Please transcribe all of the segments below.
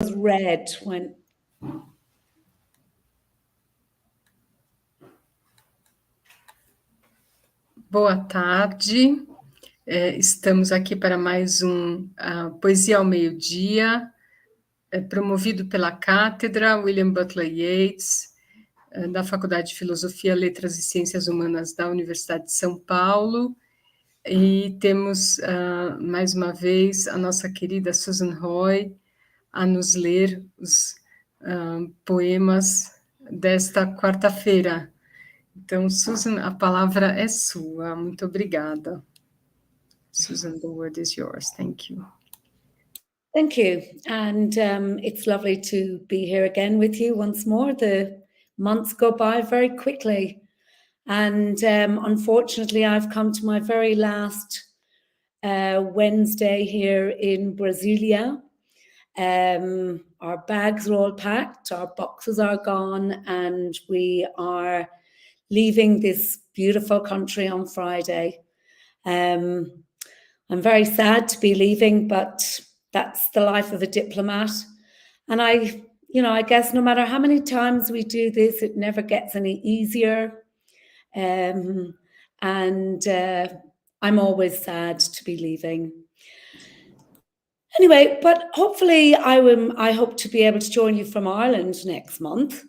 Read when. Boa tarde, estamos aqui para mais um Poesia ao Meio Dia, promovido pela Cátedra William Butler Yeats, da Faculdade de Filosofia, Letras e Ciências Humanas da Universidade de São Paulo, e temos mais uma vez a nossa querida Susan Roy a nos ler os poemas desta quarta-feira. Então, Susan, a palavra é sua. Muito obrigada. Susan, the word is yours. Thank you. Thank you. And it's lovely to be here again with you once more. The months go by very quickly. And unfortunately, I've come to my very last Wednesday here in Brasilia. Our bags are all packed, our boxes are gone, and we are leaving this beautiful country on Friday. I'm very sad to be leaving, but that's the life of a diplomat. And I guess no matter how many times we do this, it never gets any easier. And I'm always sad to be leaving. Anyway, but hopefully I hope to be able to join you from Ireland next month.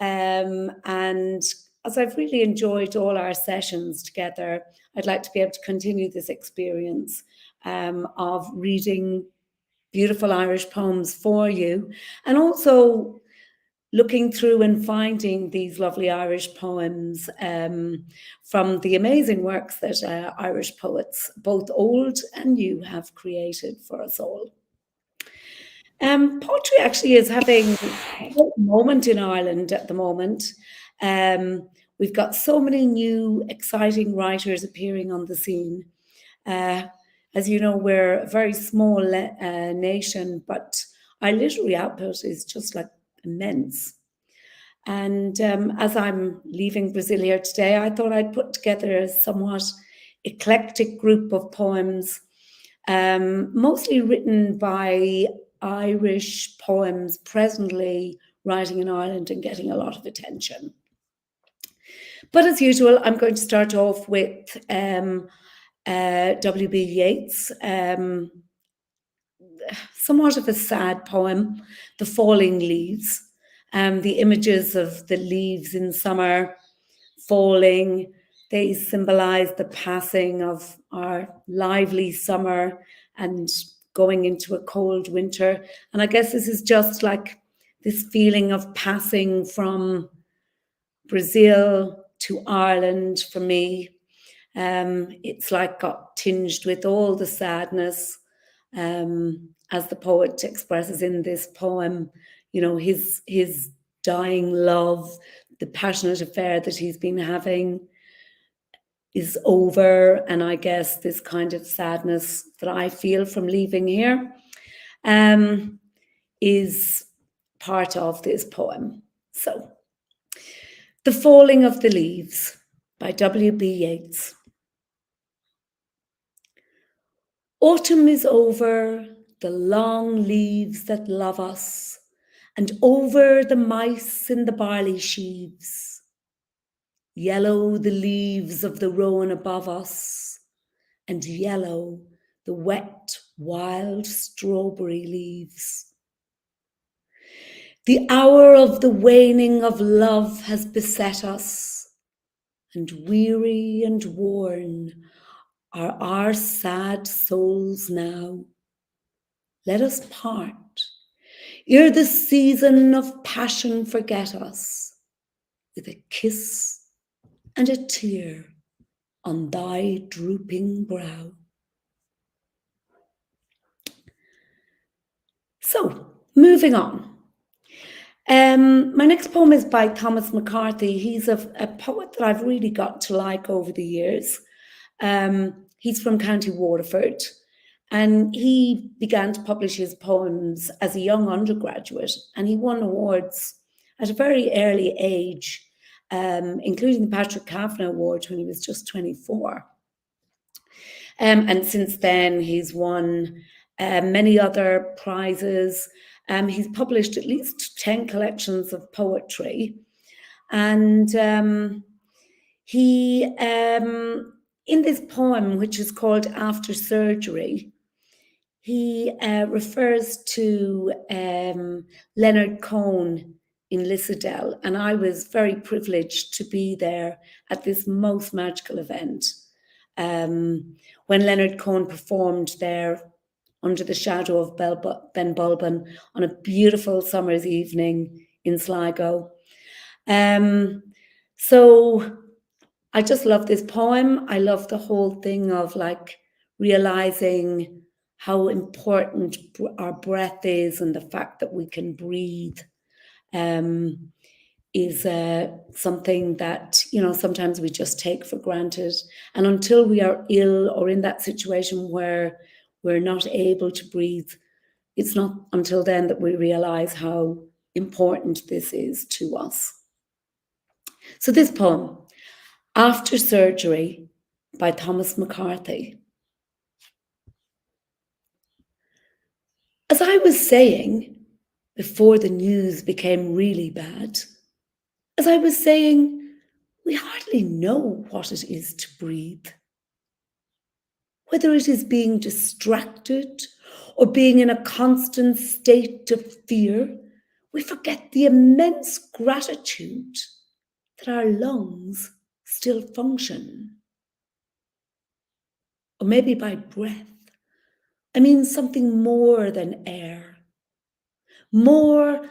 And as I've really enjoyed all our sessions together, I'd like to be able to continue this experience of reading beautiful Irish poems for you, and also looking through and finding these lovely Irish poems from the amazing works that Irish poets, both old and new, have created for us all. Poetry actually is having a moment in Ireland at the moment. We've got so many new, exciting writers appearing on the scene. As you know, we're a very small nation, but our literary output is just like immense. And as I'm leaving Brazil here today, I thought I'd put together a somewhat eclectic group of poems, mostly written by Irish poems presently writing in Ireland and getting a lot of attention. But as usual, I'm going to start off with W.B. Yeats, somewhat of a sad poem, The Falling Leaves. The images of the leaves in summer falling, they symbolize the passing of our lively summer and going into a cold winter. And I guess this is just like this feeling of passing from Brazil to Ireland for me. It's like got tinged with all the sadness, as the poet expresses in this poem, you know, his dying love, the passionate affair that he's been having is over. And I guess this kind of sadness that I feel from leaving here is part of this poem. So, The Falling of the Leaves by W.B. Yeats. Autumn is over the long leaves that love us, and over the mice in the barley sheaves. Yellow the leaves of the rowan above us, and yellow the wet, wild strawberry leaves. The hour of the waning of love has beset us, and weary and worn are our sad souls now. Let us part, ere the season of passion forget us, with a kiss and a tear on thy drooping brow. So, moving on. My next poem is by Thomas McCarthy. He's a poet that I've really got to like over the years. He's from County Waterford, and he began to publish his poems as a young undergraduate, and he won awards at a very early age, including the Patrick Kavanagh Award when he was just 24. And since then, he's won many other prizes. He's published at least 10 collections of poetry. And he, in this poem, which is called After Surgery, he refers to Leonard Cohen in Lissadell, and I was very privileged to be there at this most magical event when Leonard Cohen performed there under the shadow of Ben Bulben on a beautiful summer's evening in Sligo. So I just love this poem. I love the whole thing of like realizing how important our breath is, and the fact that we can breathe is something that, you know, sometimes we just take for granted. And until we are ill or in that situation where we're not able to breathe, it's not until then that we realize how important this is to us. So this poem, After Surgery, by Thomas McCarthy. As I was saying, before the news became really bad, as I was saying, we hardly know what it is to breathe. Whether it is being distracted or being in a constant state of fear, we forget the immense gratitude that our lungs still function. Or maybe by breath, I mean something more than air. More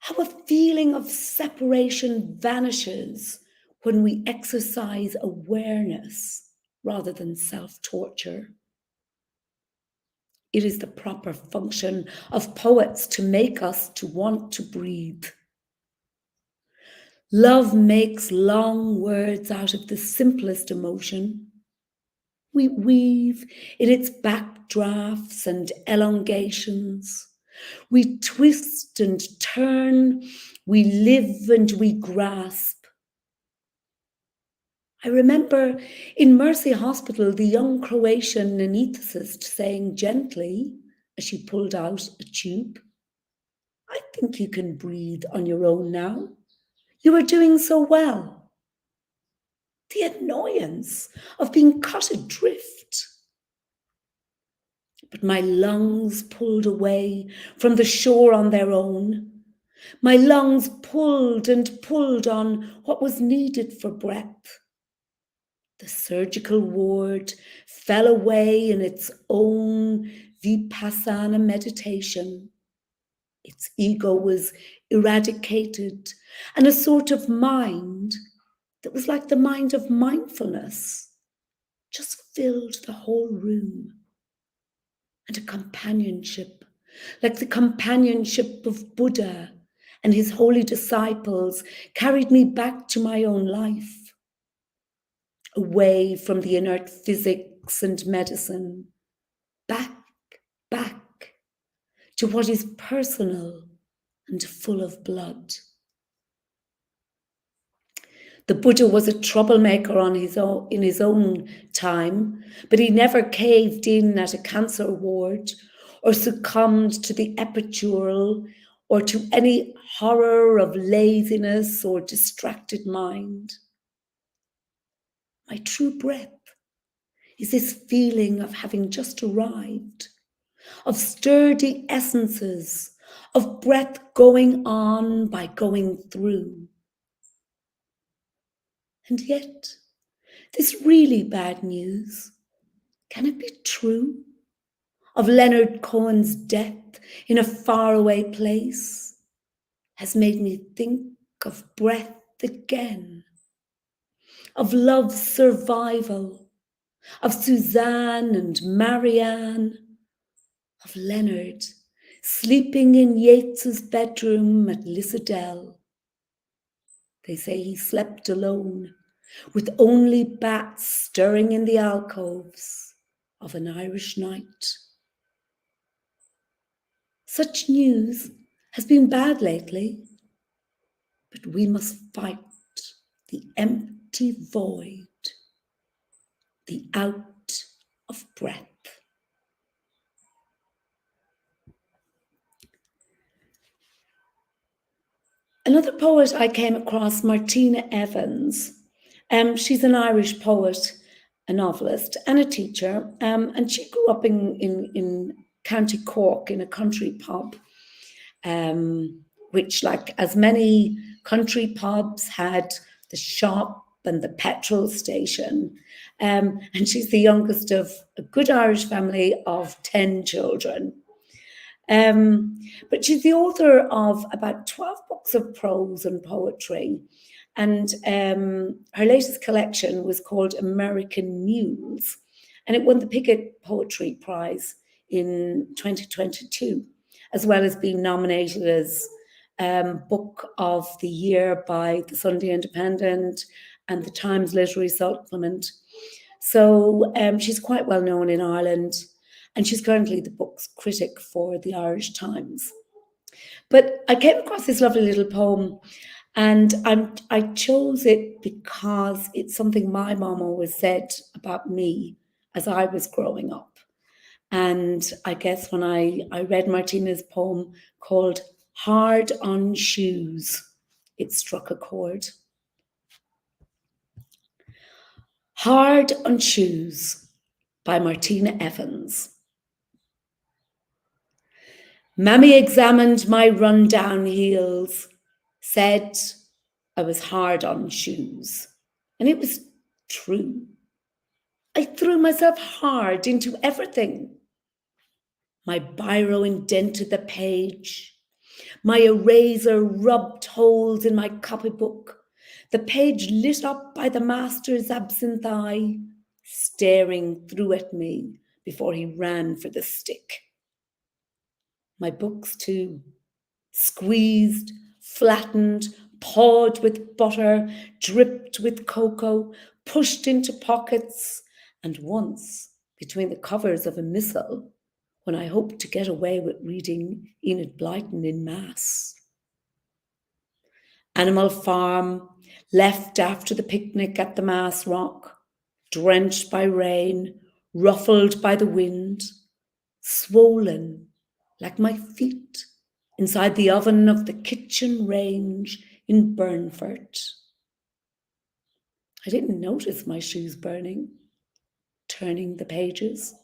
how a feeling of separation vanishes when we exercise awareness rather than self-torture. It is the proper function of poets to make us to want to breathe. Love makes long words out of the simplest emotion. We weave in its backdrafts and elongations. We twist and turn, we live and we grasp. I remember in Mercy Hospital, the young Croatian anaesthetist saying gently, as she pulled out a tube, "I think you can breathe on your own now. You are doing so well." The annoyance of being cut adrift. But my lungs pulled away from the shore on their own. My lungs pulled and pulled on what was needed for breath. The surgical ward fell away in its own vipassana meditation. Its ego was eradicated, and a sort of mind that was like the mind of mindfulness just filled the whole room. And a companionship, like the companionship of Buddha and his holy disciples, carried me back to my own life, away from the inert physics and medicine, back to what is personal and full of blood. The Buddha was a troublemaker in his own time, but he never caved in at a cancer ward or succumbed to the epidural or to any horror of laziness or distracted mind. My true breath is this feeling of having just arrived, of sturdy essences, of breath going on by going through. And yet, this really bad news, can it be true? Of Leonard Cohen's death in a faraway place has made me think of breath again, of love's survival, of Suzanne and Marianne, of Leonard sleeping in Yeats's bedroom at Lissadell. They say he slept alone, with only bats stirring in the alcoves of an Irish night. Such news has been bad lately, but we must fight the empty void, the out of breath. Another poet I came across, Martina Evans. She's an Irish poet, a novelist, and a teacher. And she grew up in County Cork in a country pub, which, like as many country pubs, had the shop and the petrol station. And she's the youngest of a good Irish family of 10 children. But she's the author of about 12 books of prose and poetry. And her latest collection was called American Mules, and it won the Pickett Poetry Prize in 2022, as well as being nominated as Book of the Year by the Sunday Independent and the Times Literary Supplement. So she's quite well known in Ireland, and she's currently the book's critic for the Irish Times. But I came across this lovely little poem, and I chose it because it's something my mom always said about me as I was growing up. And I guess when I read Martina's poem called Hard on Shoes, it struck a chord. Hard on Shoes by Martina Evans. Mammy examined my run-down heels, said I was hard on shoes, and it was true. I threw myself hard into everything. My biro indented the page. My eraser rubbed holes in my copybook, the page lit up by the master's absent eye, staring through at me before he ran for the stick. My books too, squeezed, flattened, pawed with butter, dripped with cocoa, pushed into pockets, and once between the covers of a missal when I hoped to get away with reading Enid Blyton in Mass. Animal Farm, left after the picnic at the Mass Rock, drenched by rain, ruffled by the wind, swollen like my feet inside the oven of the kitchen range in Burnford. I didn't notice my shoes burning, turning the pages.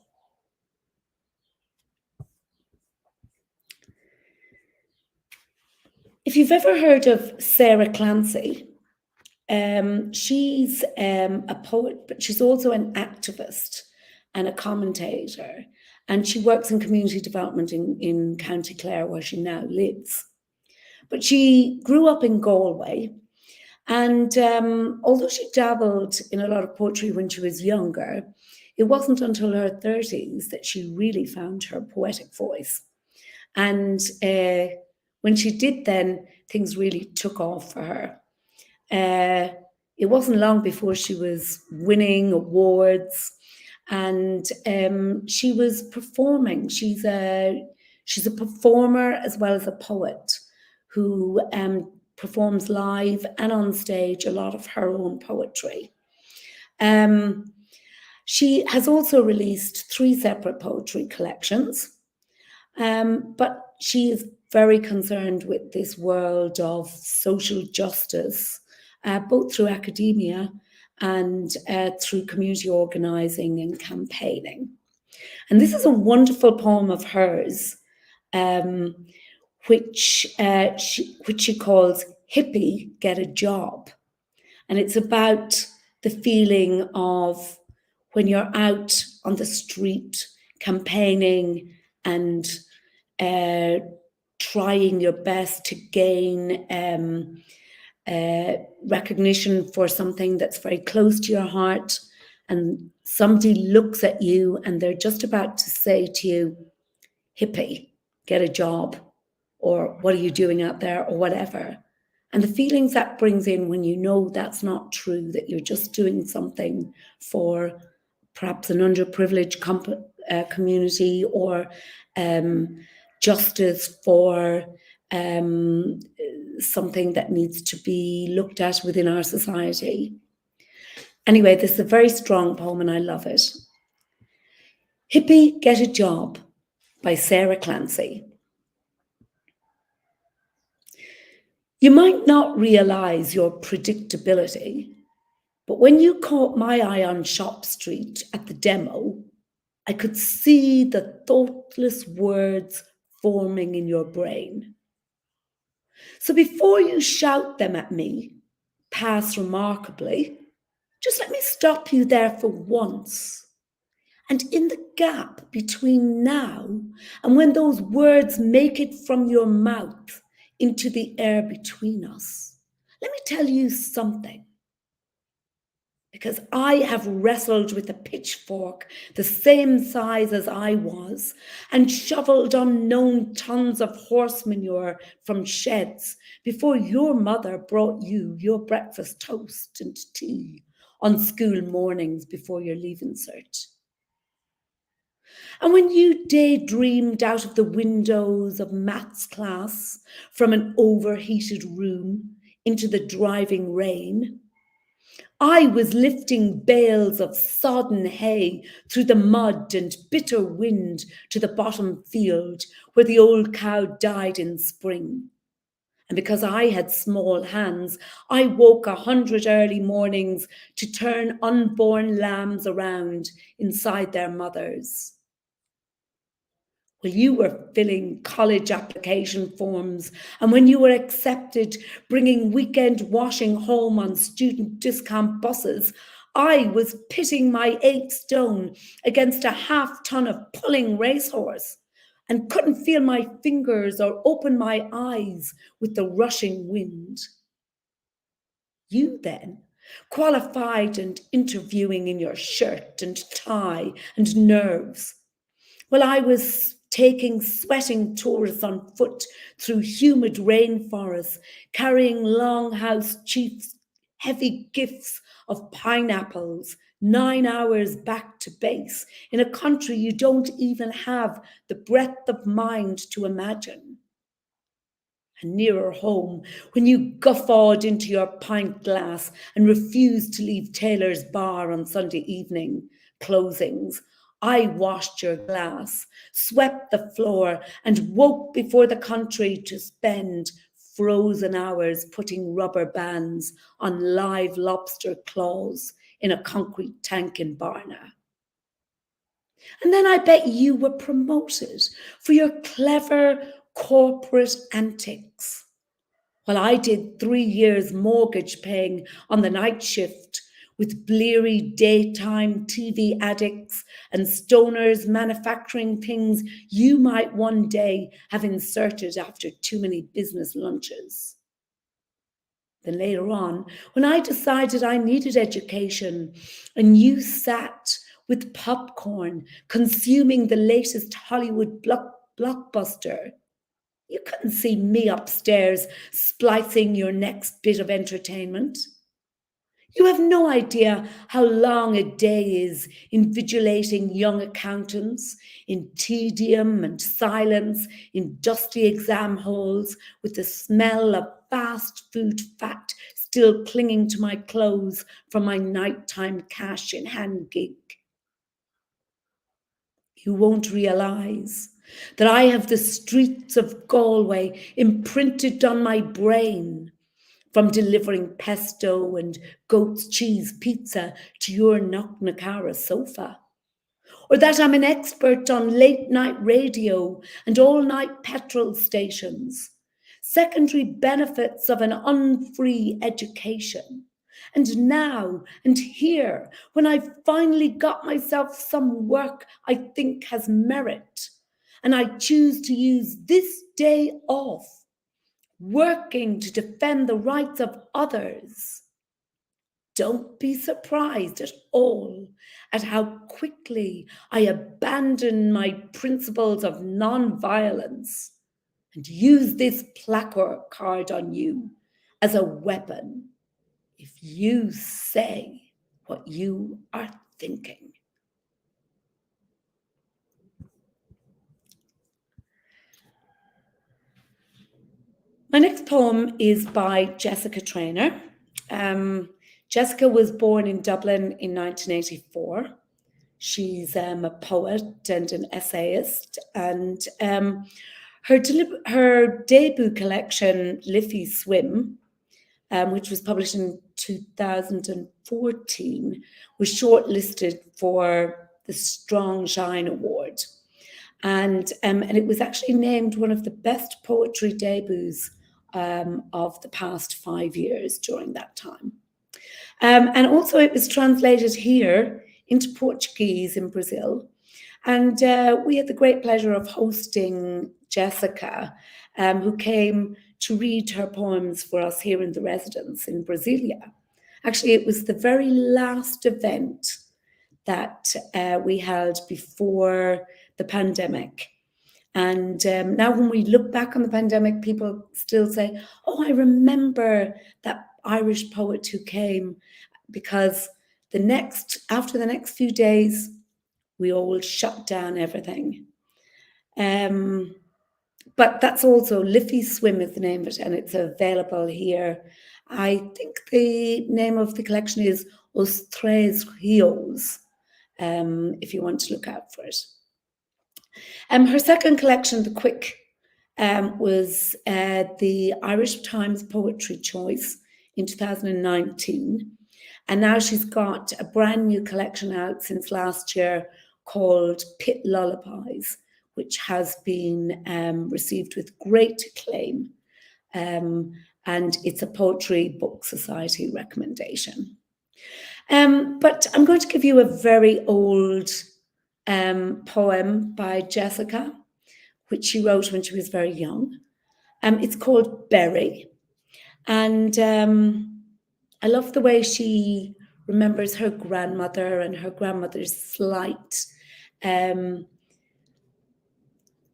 If you've ever heard of Sarah Clancy, she's a poet, but she's also an activist and a commentator. And she works in community development in County Clare, where she now lives. But she grew up in Galway. And although she dabbled in a lot of poetry when she was younger, it wasn't until her 30s that she really found her poetic voice. And when she did then, things really took off for her. It wasn't long before she was winning awards, and she was performing. She's a performer as well as a poet who performs live and on stage a lot of her own poetry. She has also released 3 separate poetry collections, but she is very concerned with this world of social justice, both through academia and through community organising and campaigning. And this is a wonderful poem of hers, which she calls Hippie, Get a Job. And it's about the feeling of when you're out on the street campaigning and trying your best to gain recognition for something that's very close to your heart, and somebody looks at you and they're just about to say to you, hippie, get a job, or what are you doing out there, or whatever. And the feelings that brings in when you know that's not true, that you're just doing something for perhaps an underprivileged community, or justice for something that needs to be looked at within our society. Anyway, this is a very strong poem and I love it. Hippie, Get a Job by Sarah Clancy. You might not realise your predictability, but when you caught my eye on Shop Street at the demo, I could see the thoughtless words forming in your brain. So before you shout them at me, pass remarkably, just let me stop you there for once. And in the gap between now and when those words make it from your mouth into the air between us, let me tell you something. Because I have wrestled with a pitchfork the same size as I was and shoveled unknown tons of horse manure from sheds before your mother brought you your breakfast toast and tea on school mornings before your leaving cert. And when you daydreamed out of the windows of maths class from an overheated room into the driving rain, I was lifting bales of sodden hay through the mud and bitter wind to the bottom field where the old cow died in spring. And because I had small hands, I woke 100 early mornings to turn unborn lambs around inside their mothers. Well, you were filling college application forms, and when you were accepted, bringing weekend washing home on student discount buses, I was pitting my 8 stone against a half-ton of pulling racehorse and couldn't feel my fingers or open my eyes with the rushing wind. You then, qualified and interviewing in your shirt and tie and nerves, well, I was taking sweating tourists on foot through humid rainforests, carrying Longhouse Chief's heavy gifts of pineapples 9 hours back to base in a country you don't even have the breadth of mind to imagine. And nearer home, when you guffawed into your pint glass and refused to leave Taylor's bar on Sunday evening closings, I washed your glass, swept the floor, and woke before the country to spend frozen hours putting rubber bands on live lobster claws in a concrete tank in Barna. And then I bet you were promoted for your clever corporate antics. Well, I did 3 years mortgage paying on the night shift with bleary daytime TV addicts and stoners manufacturing things you might one day have inserted after too many business lunches. Then later on, when I decided I needed education and you sat with popcorn consuming the latest Hollywood blockbuster, you couldn't see me upstairs splicing your next bit of entertainment. You have no idea how long a day is invigilating young accountants in tedium and silence in dusty exam halls with the smell of fast food fat still clinging to my clothes from my nighttime cash in hand gig. You won't realise that I have the streets of Galway imprinted on my brain from delivering pesto and goat's cheese pizza to your Knocknacara sofa. Or that I'm an expert on late night radio and all night petrol stations, secondary benefits of an unfree education. And now and here, when I've finally got myself some work I think has merit, and I choose to use this day off working to defend the rights of others, don't be surprised at all at how quickly I abandon my principles of non-violence and use this placard on you as a weapon if you say what you are thinking. My next poem is by Jessica Traynor. Jessica was born in Dublin in 1984. She's a poet and an essayist, and Her debut collection, Liffey Swim, which was published in 2014, was shortlisted for the Strong Shine Award. And it was actually named one of the best poetry debuts of the past 5 years during that time. And also it was translated here into Portuguese in Brazil. And we had the great pleasure of hosting Jessica, who came to read her poems for us here in the residence in Brasilia. Actually, it was the very last event that we held before the pandemic. And now when we look back on the pandemic, people still say, oh, I remember that Irish poet who came, because after the next few days, we all shut down everything. But that's also Liffey Swim is the name of it, and it's available here. I think the name of the collection is Os Tres Rios, if you want to look out for it. Her second collection, The Quick, was the Irish Times Poetry Choice in 2019. And now she's got a brand new collection out since last year called Pit Lullabies, which has been received with great acclaim. And it's a Poetry Book Society recommendation. But I'm going to give you a very old poem by Jessica, which she wrote when she was very young. It's called Berry. And I love the way she remembers her grandmother and her grandmother's slight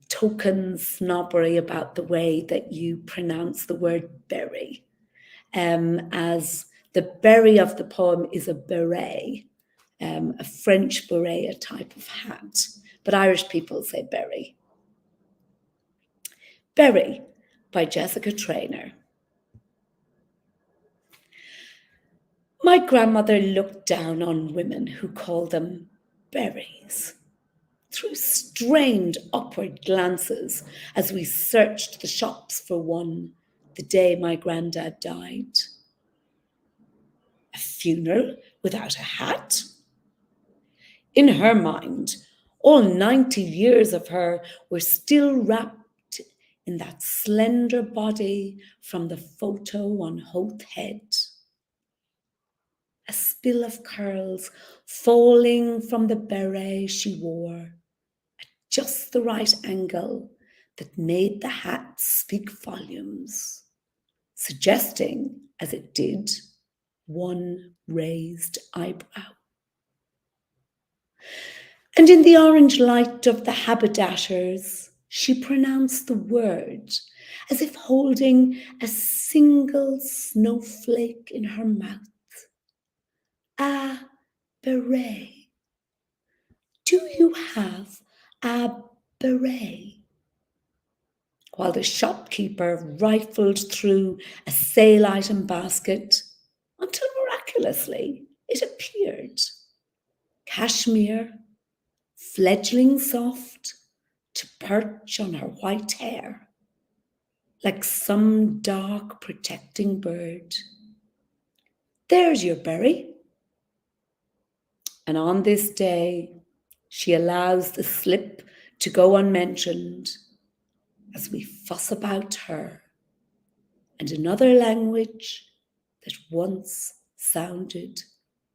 token snobbery about the way that you pronounce the word berry, as the berry of the poem is a beret, a French beret, a type of hat, but Irish people say berry. Berry by Jessica Traynor. My grandmother looked down on women who called them berries, threw strained upward glances as we searched the shops for one the day my granddad died. A funeral without a hat? In her mind, all 90 years of her were still wrapped in that slender body from the photo on Howth Head. A spill of curls falling from the beret she wore at just the right angle that made the hat speak volumes, suggesting, as it did, one raised eyebrow. And in the orange light of the haberdashers, she pronounced the word as if holding a single snowflake in her mouth. A beret. Do you have a beret? While the shopkeeper rifled through a sale item basket until miraculously it appeared. Cashmere, fledgling soft, to perch on her white hair, like some dark protecting bird. There's your berry. And on this day, she allows the slip to go unmentioned as we fuss about her and another language that once sounded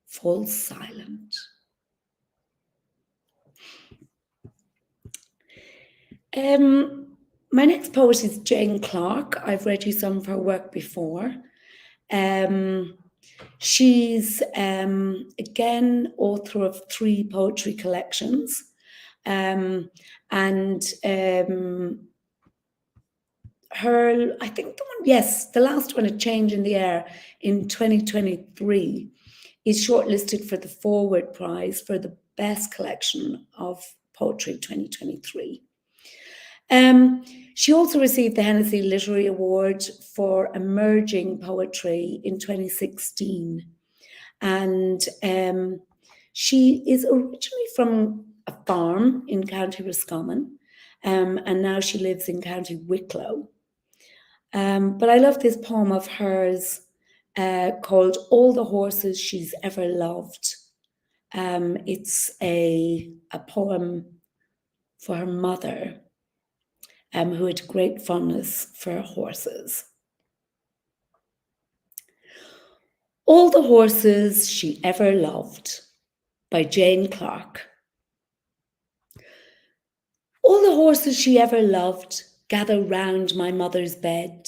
falls silent. My next poet is Jane Clark. I've read you some of her work before. She's, again, author of 3 poetry collections. Her, I think the last one, A Change in the Air, in 2023, is shortlisted for the Forward Prize for the best collection of poetry 2023. She also received the Hennessy Literary Award for Emerging Poetry in 2016. And she is originally from a farm in County Roscommon. and now she lives in County Wicklow. But I love this poem of hers called All the Horses She's Ever Loved. It's a poem for her mother, who had great fondness for horses. All the Horses She Ever Loved by Jane Clark. All the horses she ever loved gather round my mother's bed.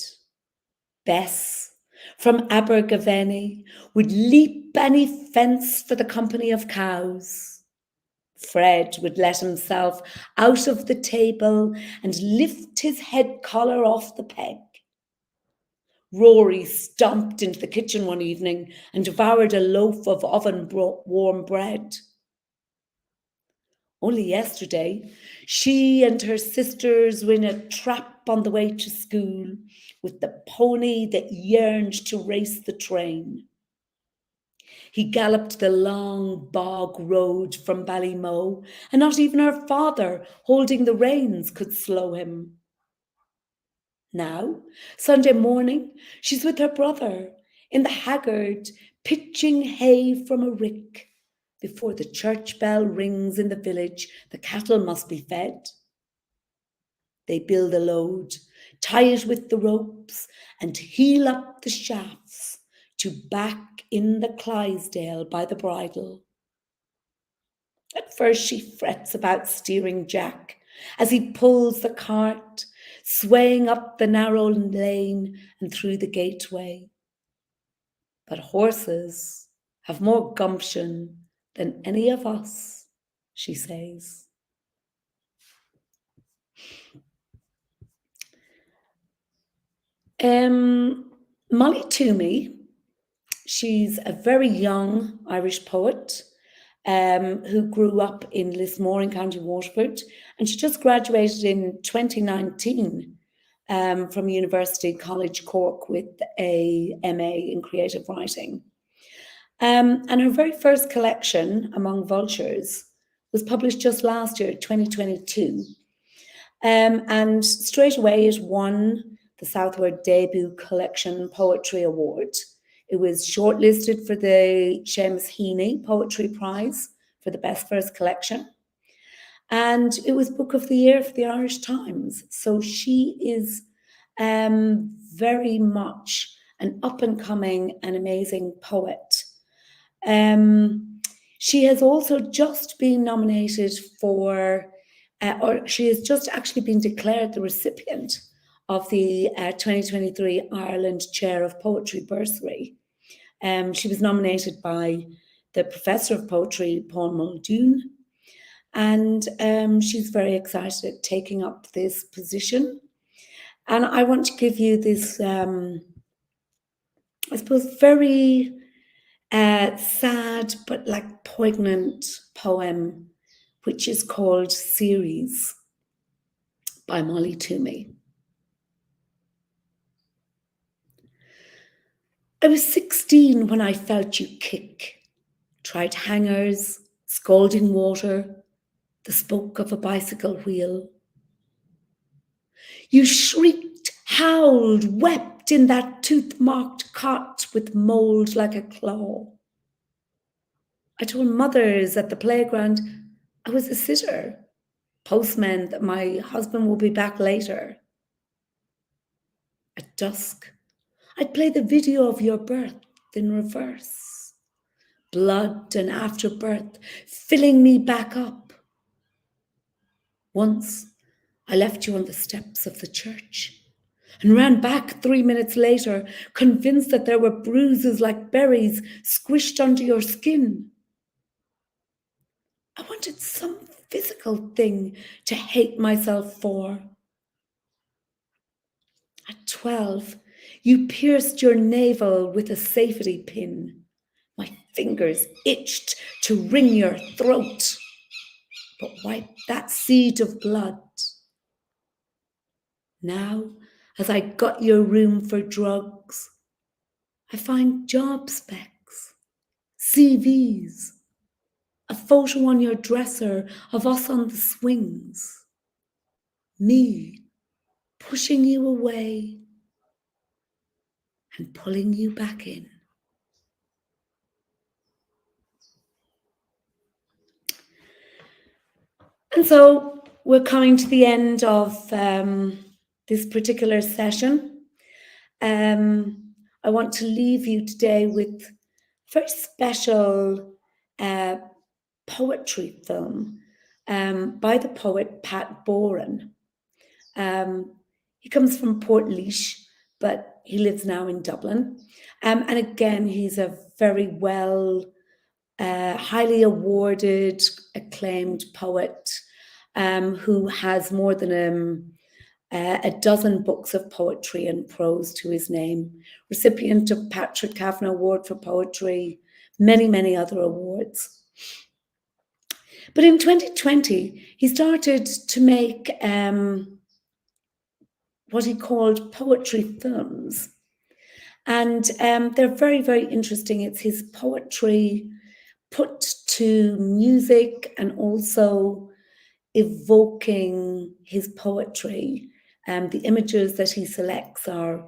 Bess, from Abergavenny, would leap any fence for the company of cows. Fred would let himself out of the table and lift his head collar off the peg. Rory stomped into the kitchen one evening and devoured a loaf of oven-warm bread. Only yesterday, she and her sisters were in a trap on the way to school with the pony that yearned to race the train. He galloped the long bog road from Ballymoe, and not even her father, holding the reins, could slow him. Now, Sunday morning, she's with her brother in the haggard, pitching hay from a rick. Before the church bell rings in the village, the cattle must be fed. They build a load, tie it with the ropes, and heel up the shafts to back in the Clydesdale by the bridle. At first she frets about steering Jack as he pulls the cart, swaying up the narrow lane and through the gateway. But horses have more gumption than any of us, she says. Molly Toomey, she's a very young Irish poet who grew up in Lismore in County Waterford, and she just graduated in 2019 from University College Cork with a MA in creative writing. And her very first collection, Among Vultures, was published just last year, 2022. And straight away it won the Southward Debut Collection Poetry Award. It was shortlisted for the Seamus Heaney Poetry Prize for the Best First Collection. And it was Book of the Year for the Irish Times. So she is very much an up-and-coming and amazing poet. She has also just been nominated for, or she has just actually been declared the recipient of the 2023 Ireland Chair of Poetry Bursary. She was nominated by the Professor of Poetry, Paul Muldoon, and she's very excited at taking up this position. And I want to give you this, I suppose, very sad but like poignant poem, which is called Series by Molly Toomey. I was 16 when I felt you kick, tried hangers, scalding water, the spoke of a bicycle wheel. You shrieked, howled, wept in that tooth-marked cot with mould like a claw. I told mothers at the playground I was a sitter, postman that my husband will be back later. At dusk, I'd play the video of your birth in reverse. Blood and afterbirth filling me back up. Once, I left you on the steps of the church and ran back 3 minutes later, convinced that there were bruises like berries squished under your skin. I wanted some physical thing to hate myself for. At 12, you pierced your navel with a safety pin. My fingers itched to wring your throat, but wipe that seed of blood. Now, as I got your room for drugs, I find job specs, CVs, a photo on your dresser of us on the swings. me pushing you away and pulling you back in. And so we're coming to the end of this particular session. I want to leave you today with a very special poetry film by the poet Pat Boran. He comes from Portlaoise, but he lives now in Dublin. And again, he's a very highly awarded, acclaimed poet who has more than a dozen books of poetry and prose to his name, recipient of Patrick Kavanagh Award for Poetry, many, many other awards. But in 2020, he started to make what he called poetry films. And they're very, very interesting. It's his poetry put to music and also evoking his poetry. The images that he selects are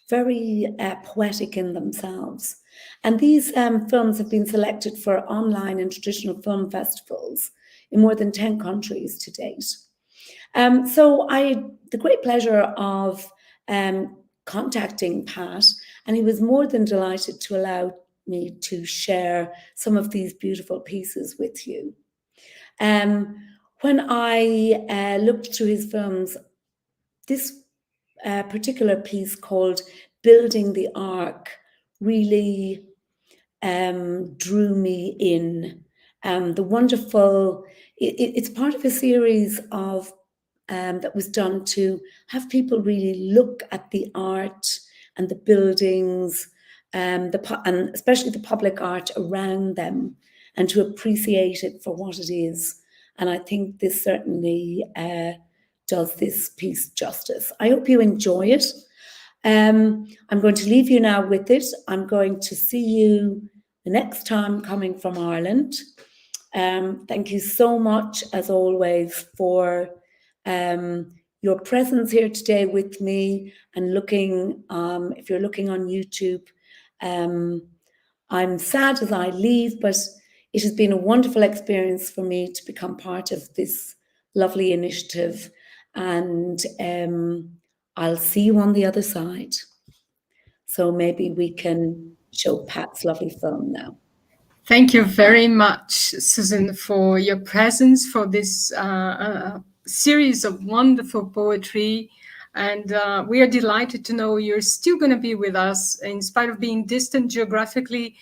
very poetic in themselves. And these films have been selected for online and traditional film festivals in more than 10 countries to date. So I had the great pleasure of contacting Pat, and he was more than delighted to allow me to share some of these beautiful pieces with you. When I looked through his films, this particular piece called Building the Ark really drew me in. The wonderful, it's part of a series of that was done to have people really look at the art and the buildings, and especially the public art around them, and to appreciate it for what it is. And I think this certainly does this piece justice. I hope you enjoy it. I'm going to leave you now with it. I'm going to see you the next time coming from Ireland. Thank you so much, as always, for your presence here today with me and looking, if you're looking on YouTube. I'm sad as I leave, but it has been a wonderful experience for me to become part of this lovely initiative, and I'll see you on the other side. So maybe we can show Pat's lovely film now. Thank you very much, Susan, for your presence, for this series of wonderful poetry. And we are delighted to know you're still going to be with us in spite of being distant geographically.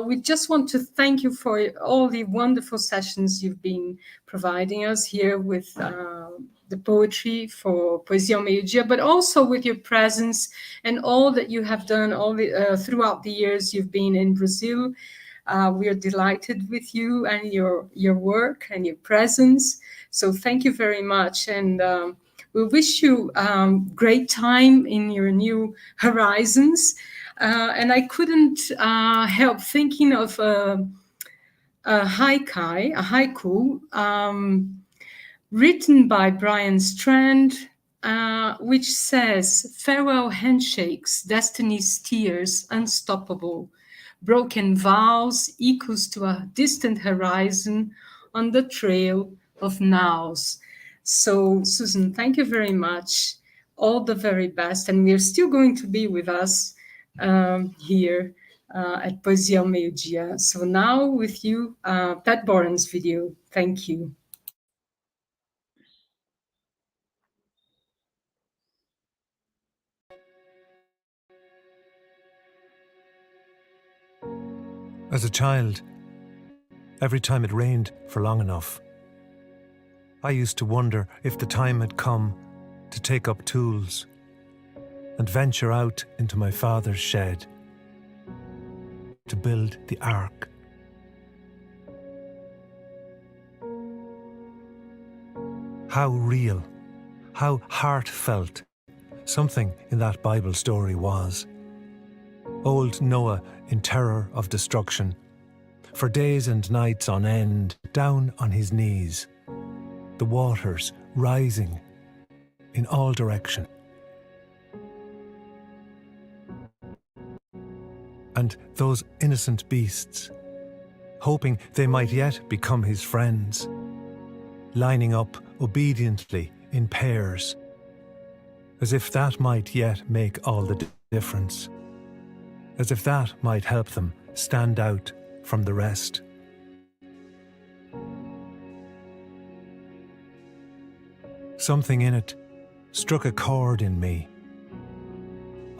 We just want to thank you for all the wonderful sessions you've been providing us here with the poetry for Poesia Meio Dia, but also with your presence and all that you have done throughout the years you've been in Brazil. We are delighted with you and your work and your presence. So thank you very much. And we wish you great time in your new horizons. And I couldn't help thinking of a haiku written by Brian Strand, which says, "Farewell handshakes, destiny's tears, unstoppable. Broken vows, echoes to a distant horizon on the trail of nows." So, Susan, thank you very much. All the very best. And we're still going to be with us here at Poesia Meio Dia. So now with you, Pat Boran's video. Thank you. As a child, every time it rained for long enough, I used to wonder if the time had come to take up tools and venture out into my father's shed to build the ark. How real, how heartfelt something in that Bible story was. Old Noah in terror of destruction, for days and nights on end, down on his knees, the waters rising in all direction. And those innocent beasts, hoping they might yet become his friends, lining up obediently in pairs, as if that might yet make all the difference, as if that might help them stand out from the rest. Something in it struck a chord in me.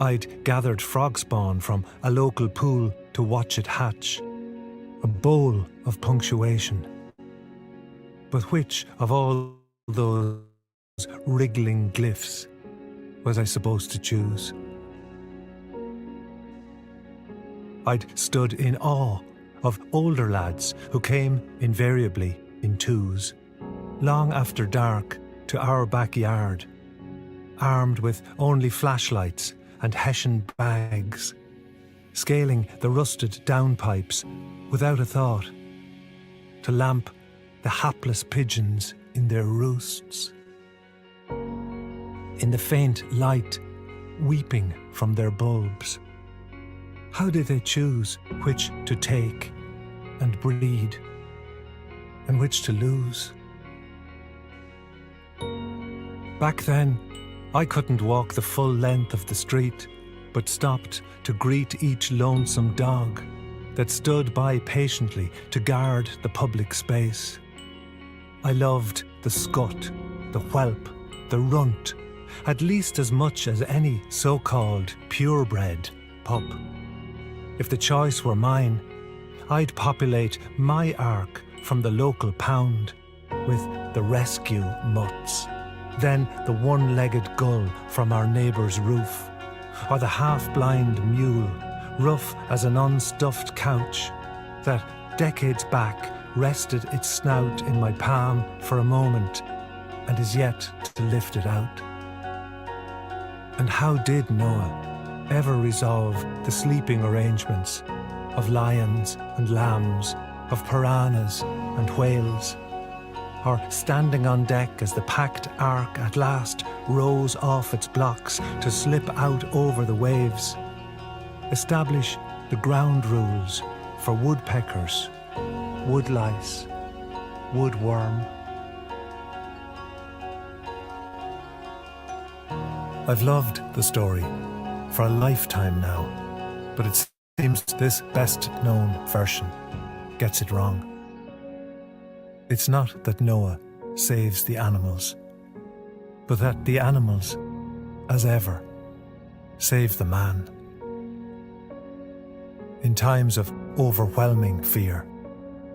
I'd gathered frog spawn from a local pool to watch it hatch, a bowl of punctuation. But which of all those wriggling glyphs was I supposed to choose? I'd stood in awe of older lads who came invariably in twos, long after dark, to our backyard, armed with only flashlights and hessian bags, scaling the rusted downpipes without a thought, to lamp the hapless pigeons in their roosts. In the faint light weeping from their bulbs, how did they choose which to take and breed, and which to lose? Back then, I couldn't walk the full length of the street, but stopped to greet each lonesome dog that stood by patiently to guard the public space. I loved the scut, the whelp, the runt, at least as much as any so-called purebred pup. If the choice were mine, I'd populate my ark from the local pound with the rescue mutts, then the one-legged gull from our neighbour's roof, or the half-blind mule, rough as an unstuffed couch, that decades back rested its snout in my palm for a moment and is yet to lift it out. And how did Noah ever resolve the sleeping arrangements of lions and lambs, of piranhas and whales, or standing on deck as the packed ark at last rose off its blocks to slip out over the waves, establish the ground rules for woodpeckers, woodlice, woodworm? I've loved the story for a lifetime now, but it seems this best-known version gets it wrong. It's not that Noah saves the animals, but that the animals, as ever, save the man. In times of overwhelming fear,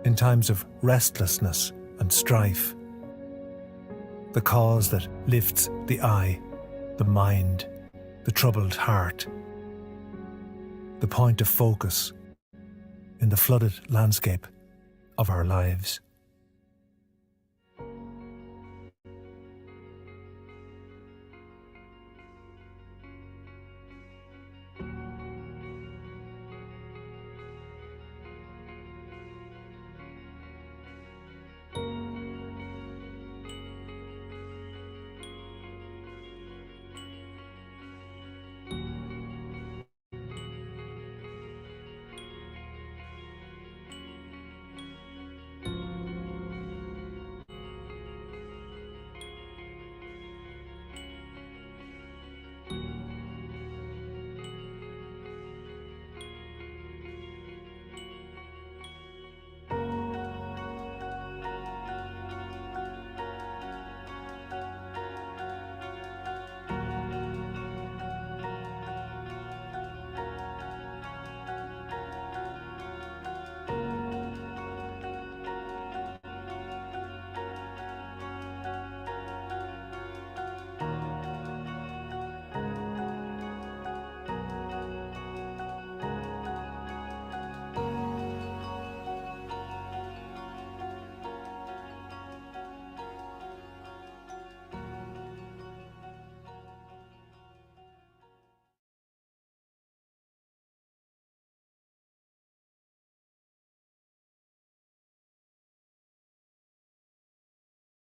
in times of restlessness and strife, the cause that lifts the eye, the mind, the troubled heart, the point of focus in the flooded landscape of our lives.